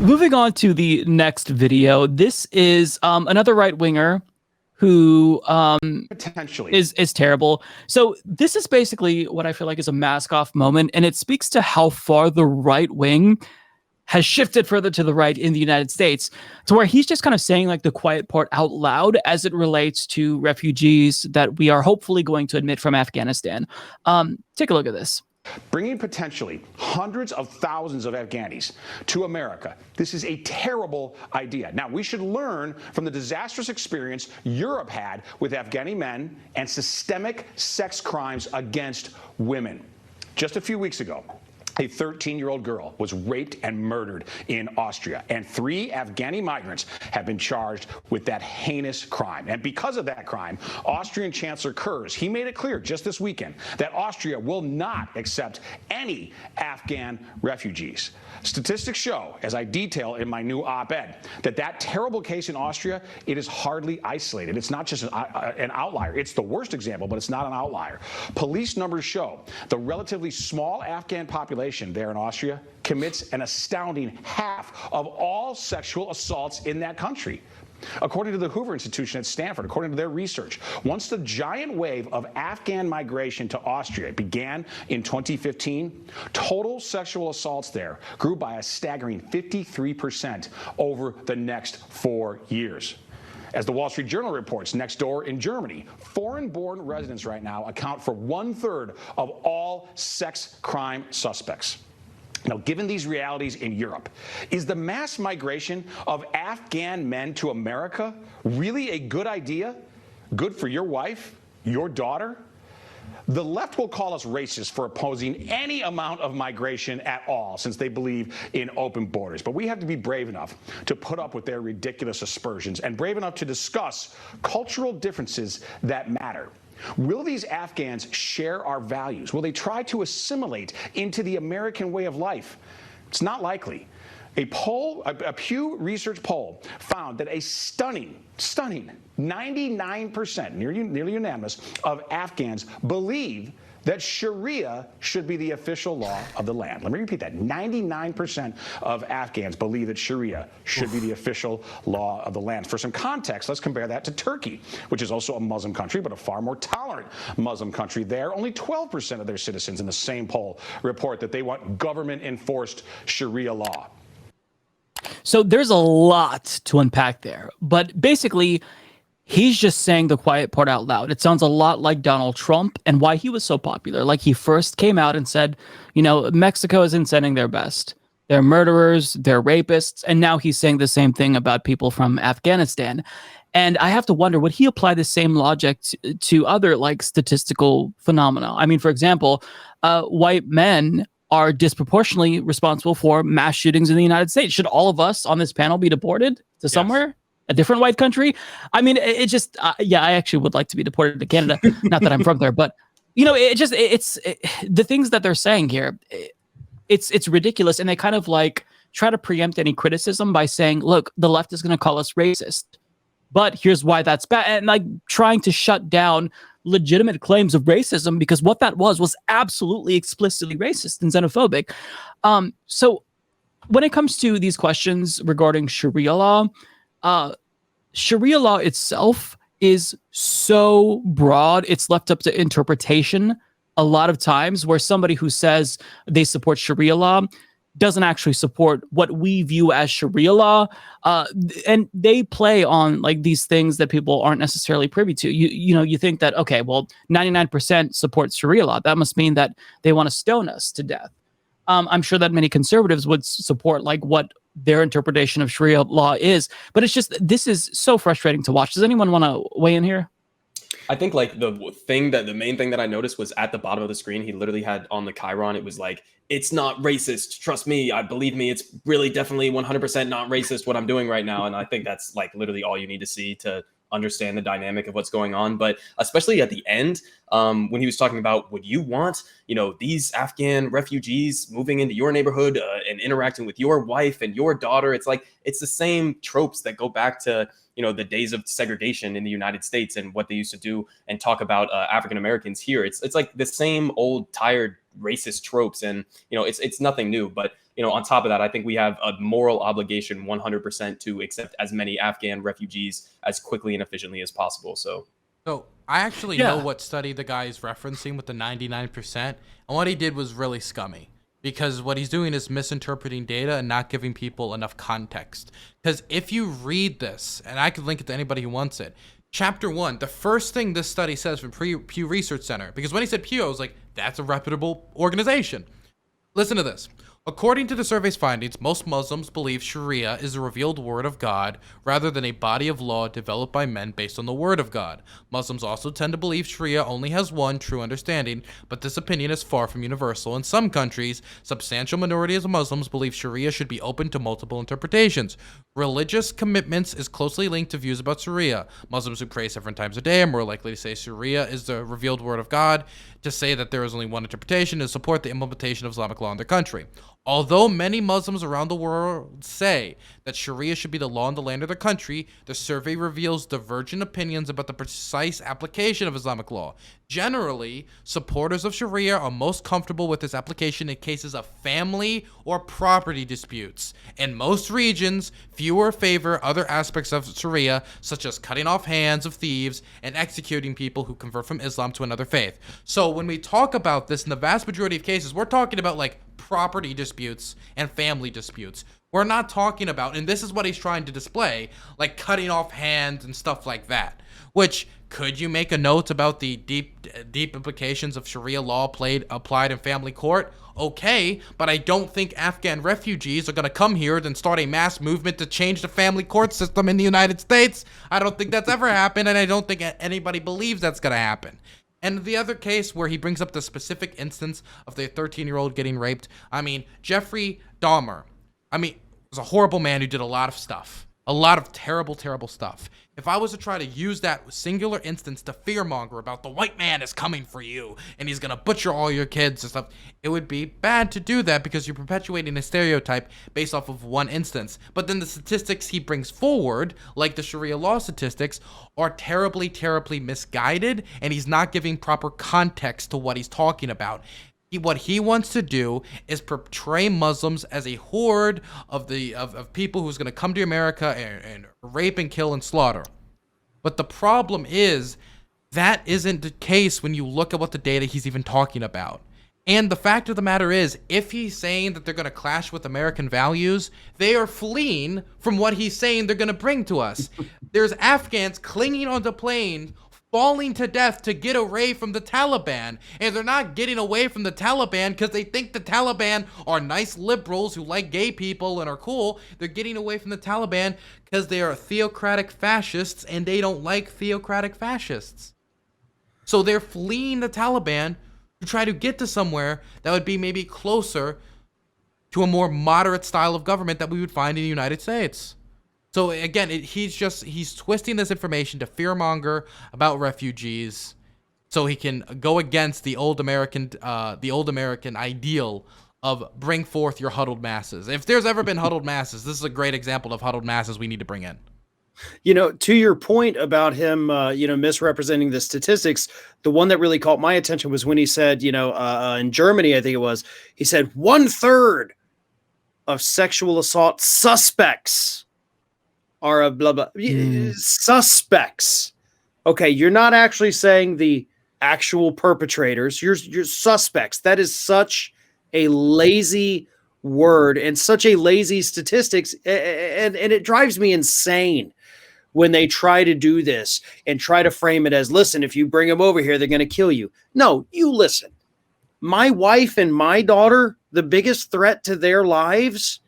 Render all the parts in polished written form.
Moving on to the next video. This is another right-winger who potentially is terrible. So this is basically what I feel like is a mask-off moment, and it speaks to how far the right wing has shifted further to the right in the United States, to where he's just kind of saying like the quiet part out loud as it relates to refugees that we are hopefully going to admit from Afghanistan. Take a look at this. Bringing potentially hundreds of thousands of Afghanis to America. This is a terrible idea. Now, we should learn from the disastrous experience Europe had with Afghani men and systemic sex crimes against women. Just a few weeks ago, a 13-year-old girl was raped and murdered in Austria, and 3 Afghani migrants have been charged with that heinous crime. And because of that crime, Austrian Chancellor Kurz, he made it clear just this weekend that Austria will not accept any Afghan refugees. Statistics show, as I detail in my new op-ed, that terrible case in Austria, it is hardly isolated. It's not just an outlier. It's the worst example, but it's not an outlier. Police numbers show the relatively small Afghan population there in Austria commits an astounding half of all sexual assaults in that country. According to the Hoover Institution at Stanford, according to their research, once the giant wave of Afghan migration to Austria began in 2015, total sexual assaults there grew by a staggering 53% over the next 4 years. As the Wall Street Journal reports, next door in Germany, foreign-born residents right now account for 1/3 of all sex crime suspects. Now, given these realities in Europe, is the mass migration of Afghan men to America really a good idea? Good for your wife, your daughter? The left will call us racist for opposing any amount of migration at all, since they believe in open borders. But we have to be brave enough to put up with their ridiculous aspersions and brave enough to discuss cultural differences that matter. Will these Afghans share our values? Will they try to assimilate into the American way of life? It's not likely. A Pew Research poll found that a stunning 99%, nearly unanimous, of Afghans believe that Sharia should be the official law of the land. Let me repeat that. 99% of Afghans believe that Sharia should be the official law of the land. For some context, let's compare that to Turkey, which is also a Muslim country, but a far more tolerant Muslim country. There, only 12% of their citizens in the same poll report that they want government-enforced Sharia law. So there's a lot to unpack there, but basically, he's just saying the quiet part out loud. It sounds a lot like Donald Trump and why he was so popular. Like, he first came out and said, you know, Mexico isn't sending their best. They're murderers, they're rapists. And now he's saying the same thing about people from Afghanistan. And I have to wonder, would he apply the same logic to other, like, statistical phenomena? I mean, for example, white men are disproportionately responsible for mass shootings in the United States. Should all of us on this panel be deported to somewhere? A different white country? I mean, it just, yeah, I actually would like to be deported to Canada. Not that I'm from there, but, you know, the things that they're saying here, it's ridiculous. And they kind of like try to preempt any criticism by saying, look, the left is going to call us racist, but here's why that's bad. And like trying to shut down legitimate claims of racism, because what that was absolutely explicitly racist and xenophobic. So when it comes to these questions regarding Sharia law, Sharia law itself is so broad, it's left up to interpretation a lot of times, where somebody who says they support Sharia law doesn't actually support what we view as Sharia law. And they play on like these things that people aren't necessarily privy to. You know, you think that, okay, well, 99% support Sharia law. That must mean that they want to stone us to death. I'm sure that many conservatives would support like what their interpretation of Sharia law is, but it's just, this is so frustrating to watch. Does anyone want to weigh in here? I think like the main thing that I noticed was at the bottom of the screen, he literally had on the chyron, it was like, it's not racist. Trust me. Believe me. It's really definitely 100% not racist what I'm doing right now. And I think that's like literally all you need to see to understand the dynamic of what's going on. But especially at the end, when he was talking about, would you want, you know, these Afghan refugees moving into your neighborhood and interacting with your wife and your daughter? It's like, it's the same tropes that go back to, you know, the days of segregation in the United States and what they used to do and talk about African Americans here. It's like the same old tired racist tropes, and you know, it's nothing new. But on top of that, I think we have a moral obligation 100% to accept as many Afghan refugees as quickly and efficiently as possible. So I actually know what study the guy is referencing with the 99%. And what he did was really scummy. Because what he's doing is misinterpreting data and not giving people enough context. Because if you read this, and I could link it to anybody who wants it, Chapter 1, the first thing this study says from Pew Research Center, because when he said Pew, I was like, that's a reputable organization. Listen to this. According to the survey's findings, most Muslims believe Sharia is a revealed word of God rather than a body of law developed by men based on the word of God. Muslims also tend to believe Sharia only has one true understanding, but this opinion is far from universal. In some countries, substantial minorities of Muslims believe Sharia should be open to multiple interpretations. Religious commitments is closely linked to views about Sharia. Muslims who pray 7 times a day are more likely to say Sharia is the revealed word of God. To say that there is only one interpretation is support the implementation of Islamic law in their country. Although many Muslims around the world say that Sharia should be the law in the land of their country, the survey reveals divergent opinions about the precise application of Islamic law. Generally, supporters of Sharia are most comfortable with this application in cases of family or property disputes. In most regions, fewer favor other aspects of Sharia, such as cutting off hands of thieves and executing people who convert from Islam to another faith. So when we talk about this, in the vast majority of cases, we're talking about like property disputes and family disputes. We're not talking about, and this is what he's trying to display, like cutting off hands and stuff like that. Which, could you make a note about the deep implications of Sharia law applied in family court? Okay, but I don't think Afghan refugees are going to come here and start a mass movement to change the family court system in the United States. I don't think that's ever happened, and I don't think anybody believes that's going to happen. And the other case where he brings up the specific instance of the 13-year-old getting raped, I mean, Jeffrey Dahmer, was a horrible man who did a lot of stuff. A lot of terrible, terrible stuff. If I was to try to use that singular instance to fearmonger about the white man is coming for you and he's going to butcher all your kids and stuff, it would be bad to do that because you're perpetuating a stereotype based off of one instance. But then the statistics he brings forward, like the Sharia law statistics, are terribly, terribly misguided, and he's not giving proper context to what he's talking about. What he wants to do is portray Muslims as a horde of people who's going to come to America and rape and kill and slaughter. But the problem is that isn't the case when you look at what the data he's even talking about. And the fact of the matter is, if he's saying that they're going to clash with American values, they are fleeing from what he's saying they're going to bring to us. There's Afghans clinging onto planes, falling to death to get away from the Taliban, and they're not getting away from the Taliban because they think the Taliban are nice liberals who like gay people and are cool. They're getting away from the Taliban because they are theocratic fascists, and they don't like theocratic fascists. So they're fleeing the Taliban to try to get to somewhere that would be maybe closer to a more moderate style of government that we would find in the United States. So again, he's twisting this information to fearmonger about refugees, so he can go against the old American ideal of bring forth your huddled masses. If there's ever been huddled masses, this is a great example of huddled masses we need to bring in. To your point about him, misrepresenting the statistics, the one that really caught my attention was when he said, in Germany, I think it was, he said 1/3 of sexual assault suspects are a blah, blah, suspects. Okay. You're not actually saying the actual perpetrators. You're suspects. That is such a lazy word and such a lazy statistics. And it drives me insane when they try to do this and try to frame it as, listen, if you bring them over here, they're going to kill you. No, you listen. My wife and my daughter, the biggest threat to their lives,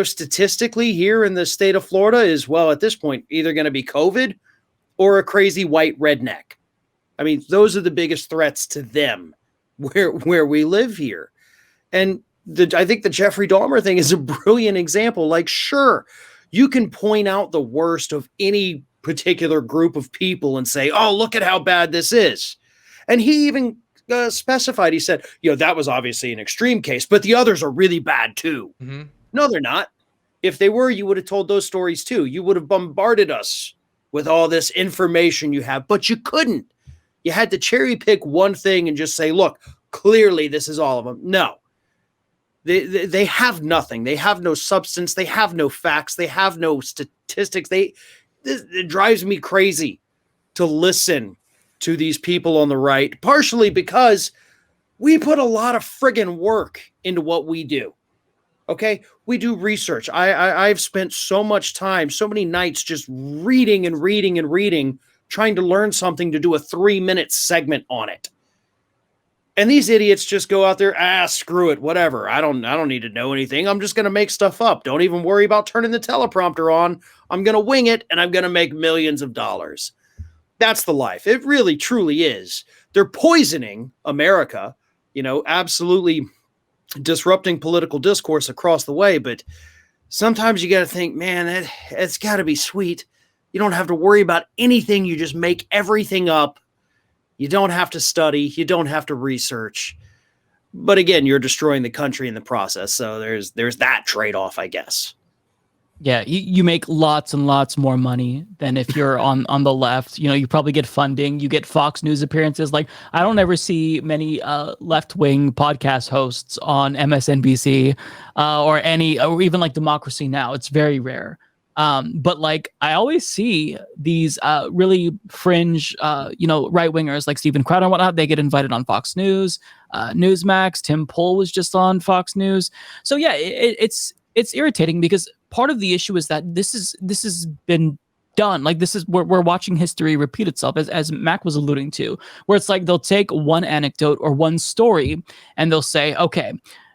statistically here in the state of Florida is, well, at this point, either going to be COVID or a crazy white redneck. I mean, those are the biggest threats to them where we live here. And I think the Jeffrey Dahmer thing is a brilliant example. Like, sure, you can point out the worst of any particular group of people and say, oh, look at how bad this is. And he even specified, he said, that was obviously an extreme case, but the others are really bad too. Mm-hmm. No, they're not. If they were, you would have told those stories too. You would have bombarded us with all this information you have, but you couldn't. You had to cherry pick one thing and just say, look, clearly this is all of them. No. They have nothing. They have no substance. They have no facts. They have no statistics. It drives me crazy to listen to these people on the right, partially because we put a lot of friggin' work into what we do. Okay, we do research. I've spent so much time, so many nights just reading and reading and reading, trying to learn something to do a 3-minute segment on it. And these idiots just go out there, screw it, whatever. I don't need to know anything. I'm just going to make stuff up. Don't even worry about turning the teleprompter on. I'm going to wing it, and I'm going to make millions of dollars. That's the life. It really, truly is. They're poisoning America, absolutely disrupting political discourse across the way. But sometimes you got to think, man, it's got to be sweet. You don't have to worry about anything. You just make everything up. You don't have to study. You don't have to research. But again, you're destroying the country in the process. So there's that trade-off, I guess. Yeah, you make lots and lots more money than if you're on the left. You probably get funding. You get Fox News appearances. Like, I don't ever see many left-wing podcast hosts on MSNBC or even like Democracy Now. It's very rare. But like, I always see these really fringe, right wingers like Steven Crowder and whatnot. They get invited on Fox News, Newsmax. Tim Pool was just on Fox News. So yeah, it's irritating because part of the issue is that this has been done. Like, this is we're watching history repeat itself, as Mac was alluding to, where it's like they'll take one anecdote or one story and they'll say, okay,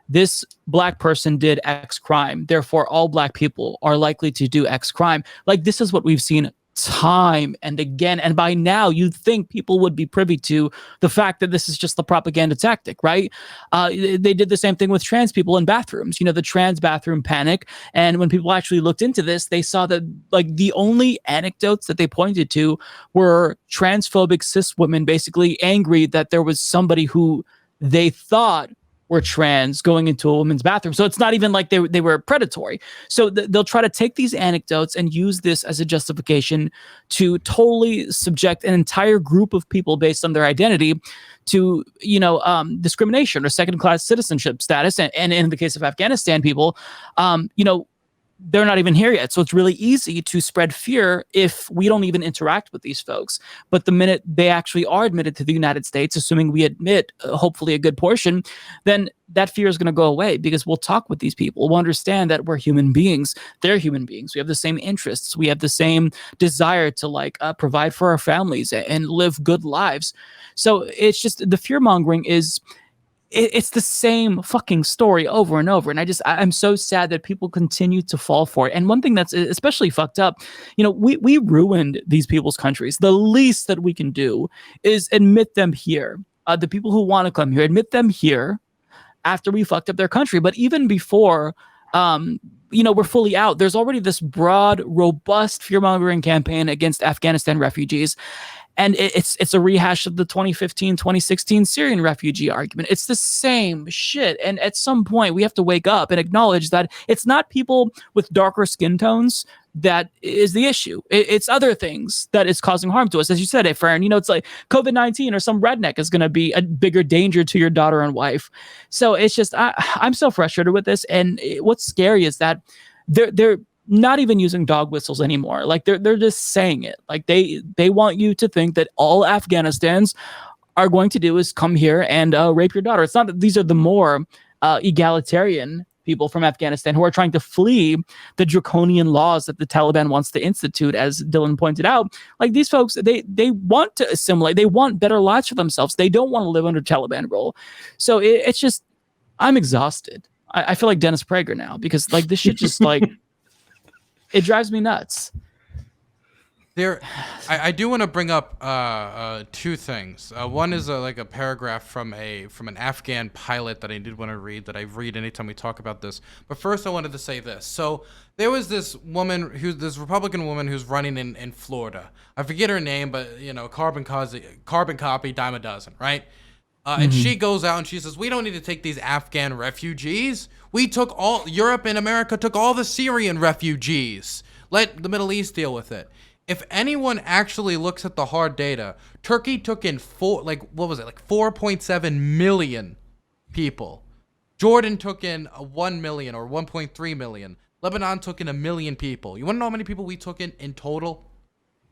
this black person did X crime, therefore all black people are likely to do X crime. Like, this is what we've seen time and again. And by now, you'd think people would be privy to the fact that this is just the propaganda tactic, right? They did the same thing with trans people in bathrooms, the trans bathroom panic. And when people actually looked into this, they saw that like the only anecdotes that they pointed to were transphobic cis women basically angry that there was somebody who they thought were trans going into a women's bathroom. So it's not even like they were predatory. So they'll try to take these anecdotes and use this as a justification to totally subject an entire group of people based on their identity to, discrimination or second-class citizenship status. And in the case of Afghanistan people, they're not even here yet. So it's really easy to spread fear if we don't even interact with these folks. But the minute they actually are admitted to the United States, assuming we admit hopefully a good portion, then that fear is going to go away because we'll talk with these people. We'll understand that we're human beings. They're human beings. We have the same interests. We have the same desire to provide for our families and live good lives. So it's just the fear mongering it's the same fucking story over and over. And I'm so sad that people continue to fall for it. And one thing that's especially fucked up, we ruined these people's countries. The least that we can do is admit them here. The people who want to come here, admit them here after we fucked up their country. But even before, we're fully out, there's already this broad, robust fear-mongering campaign against Afghanistan refugees. And it's a rehash of the 2015, 2016 Syrian refugee argument. It's the same shit. And at some point, we have to wake up and acknowledge that it's not people with darker skin tones that is the issue. It's other things that is causing harm to us. As you said, Farron, it's like COVID-19 or some redneck is going to be a bigger danger to your daughter and wife. So it's just, I'm so frustrated with this. And what's scary is that they're not even using dog whistles anymore. Like they're just saying it. Like they want you to think that all Afghanistans are going to do is come here and rape your daughter. It's not that these are the more egalitarian people from Afghanistan who are trying to flee the draconian laws that the Taliban wants to institute, as Dylan pointed out. Like these folks, they want to assimilate. They want better lives for themselves. They don't want to live under Taliban rule. So it's just, I'm exhausted. I feel like Dennis Prager now because like this shit just like, it drives me nuts. I do want to bring up two things. One is a paragraph from an Afghan pilot that I did want to read, that I read anytime we talk about this. But first, I wanted to say this. So there was this Republican woman who's running in Florida. I forget her name, but carbon copy, dime a dozen, right? And she goes out and she says, we don't need to take these Afghan refugees. Europe and America took all the Syrian refugees. Let the Middle East deal with it. If anyone actually looks at the hard data, Turkey took in 4.7 million people. Jordan took in 1 million or 1.3 million. Lebanon took in 1 million people. You want to know how many people we took in total?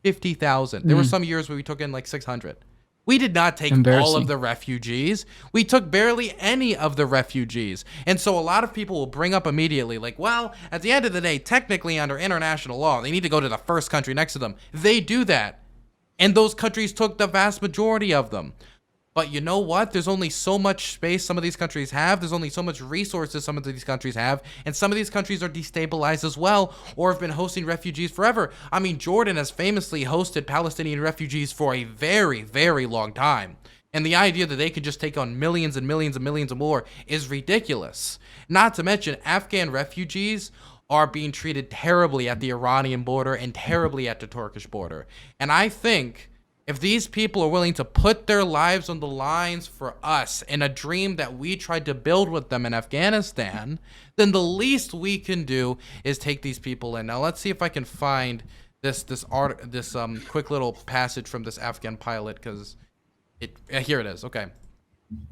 50,000. There were some years where we took in like 600. We did not take all of the refugees. We took barely any of the refugees. And so a lot of people will bring up immediately like, well, at the end of the day, technically under international law, they need to go to the first country next to them. They do that. And those countries took the vast majority of them. But you know what? There's only so much space some of these countries have. There's only so much resources some of these countries have. And some of these countries are destabilized as well or have been hosting refugees forever. I mean, Jordan has famously hosted Palestinian refugees for a very, very long time. And the idea that they could just take on millions and millions and millions more is ridiculous. Not to mention, Afghan refugees are being treated terribly at the Iranian border and terribly at the Turkish border. And I think if these people are willing to put their lives on the lines for us in a dream that we tried to build with them in Afghanistan, then the least we can do is take these people in. Now let's see if I can find this quick little passage from this Afghan pilot, because here it is. Okay,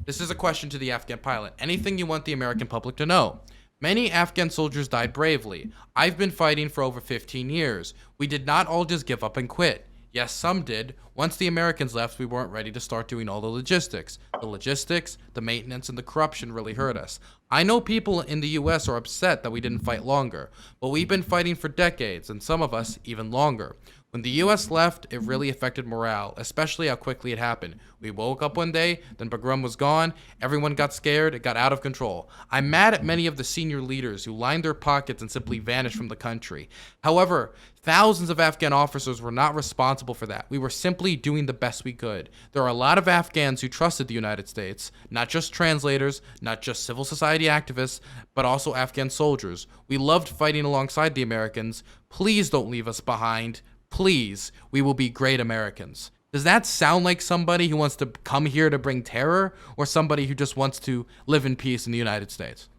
this is a question to the Afghan pilot. Anything you want the American public to know? Many Afghan soldiers died bravely. I've been fighting for over 15 years. We did not all just give up and quit. Yes, some did. Once the Americans left, we weren't ready to start doing all the logistics. The logistics, the maintenance, and the corruption really hurt us. I know people in the US are upset that we didn't fight longer, but we've been fighting for decades, and some of us even longer. When the US left, it really affected morale, especially how quickly it happened. We woke up one day, then Bagram was gone, everyone got scared, it got out of control. I'm mad at many of the senior leaders who lined their pockets and simply vanished from the country. However, thousands of Afghan officers were not responsible for that. We were simply doing the best we could. There are a lot of Afghans who trusted the United States, not just translators, not just civil society activists, but also Afghan soldiers. We loved fighting alongside the Americans. Please don't leave us behind. Please, we will be great Americans. Does that sound like somebody who wants to come here to bring terror, or somebody who just wants to live in peace in the United States?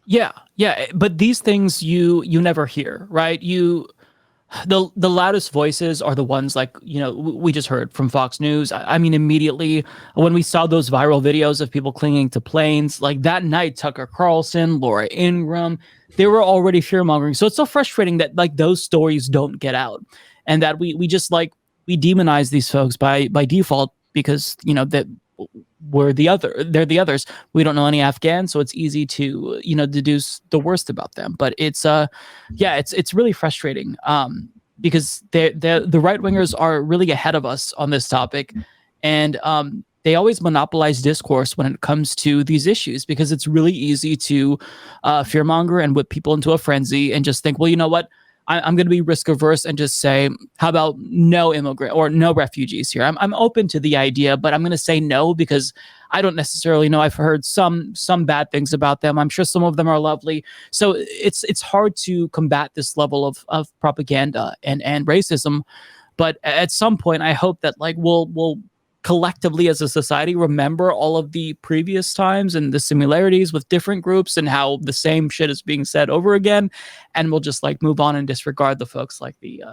Yeah, but these things you never hear, right? The loudest voices are the ones like, we just heard from Fox News. I mean, immediately when we saw those viral videos of people clinging to planes, like that night, Tucker Carlson, Laura Ingraham, they were already fear mongering. So it's so frustrating that like those stories don't get out, and that we just like we demonize these folks by default because that they're the others. We don't know any Afghans, so it's easy to deduce the worst about them. But it's it's really frustrating because the right wingers are really ahead of us on this topic, and they always monopolize discourse when it comes to these issues because it's really easy to fearmonger and whip people into a frenzy and just think, well, you know what? I'm going to be risk averse and just say, how about no immigrant or no refugees here? I'm open to the idea, but I'm going to say no because I don't necessarily know. I've heard some bad things about them. I'm sure some of them are lovely. So it's hard to combat this level of propaganda and racism. But at some point, I hope that like we'll collectively as a society remember all of the previous times and the similarities with different groups and how the same shit is being said over again, and we'll just like move on and disregard the folks like the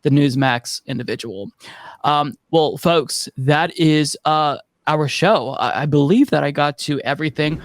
Newsmax individual. Well, folks, that is our show. I believe that I got to everything.